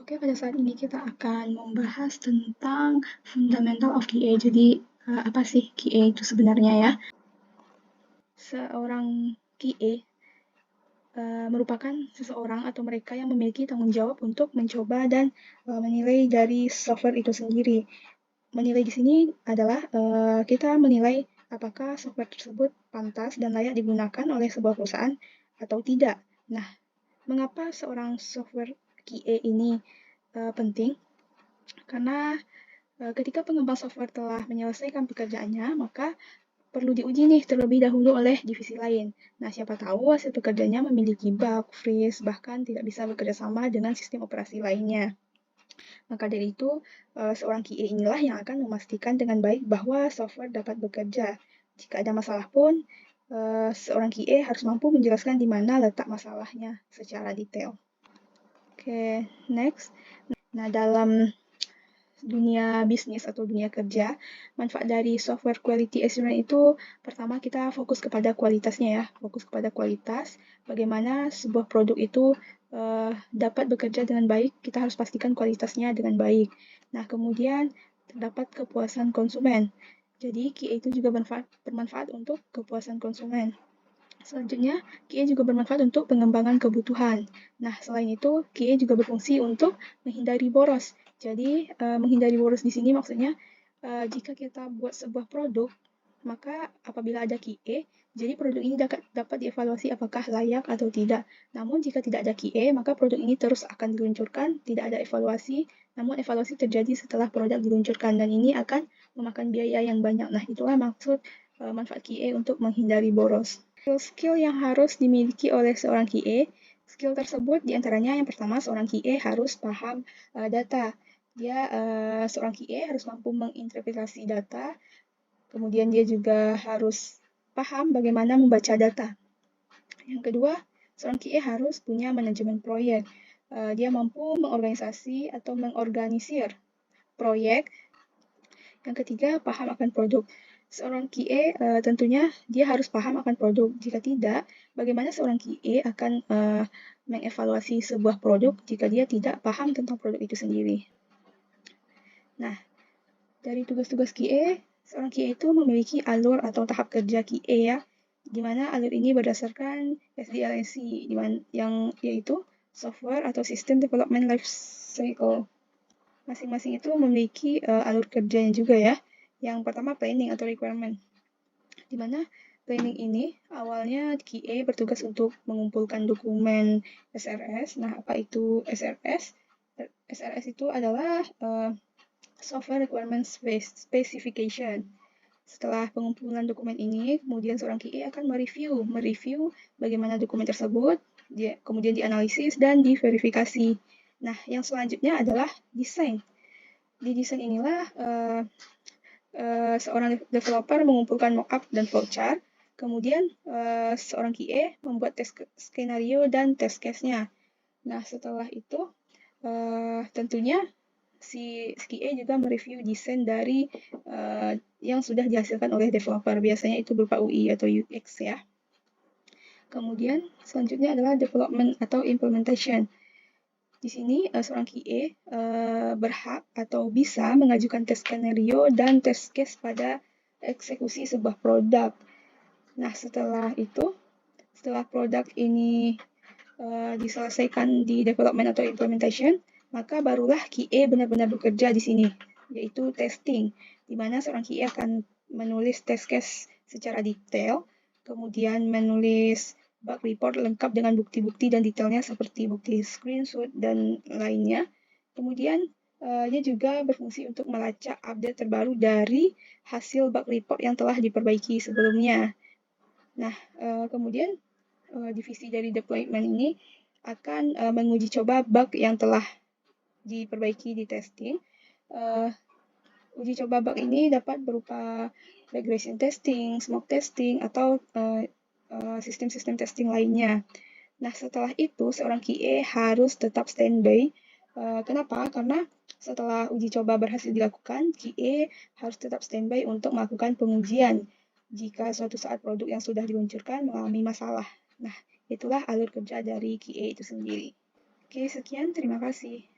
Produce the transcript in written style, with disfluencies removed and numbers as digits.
Oke, pada saat ini kita akan membahas tentang fundamental of QA. Jadi, apa sih QA itu sebenarnya ya? Seorang QA merupakan seseorang atau mereka yang memiliki tanggung jawab untuk mencoba dan menilai dari software itu sendiri. Menilai di sini adalah kita menilai apakah software tersebut pantas dan layak digunakan oleh sebuah perusahaan atau tidak. Nah, mengapa seorang software QA ini penting? Karena ketika pengembang software telah menyelesaikan pekerjaannya, maka perlu diuji nih terlebih dahulu oleh divisi lain. Nah, siapa tahu hasil pekerjaannya memiliki bug, freeze, bahkan tidak bisa bekerja sama dengan sistem operasi lainnya. Maka dari itu, seorang QA inilah yang akan memastikan dengan baik bahwa software dapat bekerja. Jika ada masalah pun, seorang QA harus mampu menjelaskan di mana letak masalahnya secara detail. Oke, next. Nah, dalam dunia bisnis atau dunia kerja, manfaat dari software quality assurance itu pertama kita fokus kepada kualitasnya ya, fokus kepada kualitas, bagaimana sebuah produk itu dapat bekerja dengan baik, kita harus pastikan kualitasnya dengan baik. Nah, kemudian terdapat kepuasan konsumen. Jadi, QA itu juga bermanfaat untuk kepuasan konsumen. Selanjutnya, QA juga bermanfaat untuk pengembangan kebutuhan. Nah, selain itu, QA juga berfungsi untuk menghindari boros. Jadi, menghindari boros di sini maksudnya, jika kita buat sebuah produk, maka apabila ada QA, jadi produk ini dapat dievaluasi apakah layak atau tidak. Namun, jika tidak ada QA, maka produk ini terus akan diluncurkan, tidak ada evaluasi, namun evaluasi terjadi setelah produk diluncurkan, dan ini akan memakan biaya yang banyak. Nah, itulah maksud manfaat QA untuk menghindari boros. Skill yang harus dimiliki oleh seorang QA, skill tersebut diantaranya yang pertama seorang QA harus paham data. Seorang QA harus mampu menginterpretasi data, kemudian dia juga harus paham bagaimana membaca data. Yang kedua, seorang QA harus punya manajemen proyek. Dia mampu mengorganisasi atau mengorganisir proyek. Yang ketiga, paham akan produk. Seorang QA tentunya dia harus paham akan produk. Jika tidak, bagaimana seorang QA akan mengevaluasi sebuah produk jika dia tidak paham tentang produk itu sendiri. Nah, dari tugas-tugas QA, seorang QA itu memiliki alur atau tahap kerja QA ya, di mana alur ini berdasarkan SDLC, yang yaitu Software atau System Development Life Cycle. Masing-masing itu memiliki alur kerjanya juga ya. Yang pertama planning atau requirement, di mana planning ini awalnya QA bertugas untuk mengumpulkan dokumen SRS. Nah, apa itu SRS? SRS itu adalah Software Requirement Specification. Setelah pengumpulan dokumen ini, kemudian seorang QA akan mereview bagaimana dokumen tersebut, kemudian dianalisis dan diverifikasi. Nah, yang selanjutnya adalah desain. Di desain inilah seorang developer mengumpulkan mockup dan flowchart, kemudian seorang QA membuat test skenario dan test case-nya. Nah, setelah itu tentunya si QA juga mereview desain dari yang sudah dihasilkan oleh developer. Biasanya itu berupa UI atau UX ya. Kemudian selanjutnya adalah development atau implementation. Di sini seorang QA berhak atau bisa mengajukan tes skenario dan test case pada eksekusi sebuah produk. Nah, setelah produk ini diselesaikan di development atau implementation, maka barulah QA benar-benar bekerja di sini, yaitu testing, di mana seorang QA akan menulis test case secara detail, kemudian menulis bug report lengkap dengan bukti-bukti dan detailnya seperti bukti screenshot dan lainnya. Kemudian dia juga berfungsi untuk melacak update terbaru dari hasil bug report yang telah diperbaiki sebelumnya. Nah, kemudian divisi dari deployment ini akan menguji coba bug yang telah diperbaiki di testing. Uji coba bug ini dapat berupa regression testing, smoke testing, atau sistem-sistem testing lainnya. Nah, setelah itu seorang QA harus tetap standby. Kenapa? Karena setelah uji coba berhasil dilakukan, QA harus tetap standby untuk melakukan pengujian jika suatu saat produk yang sudah diluncurkan mengalami masalah. Nah, itulah alur kerja dari QA itu sendiri. Oke, sekian. Terima kasih.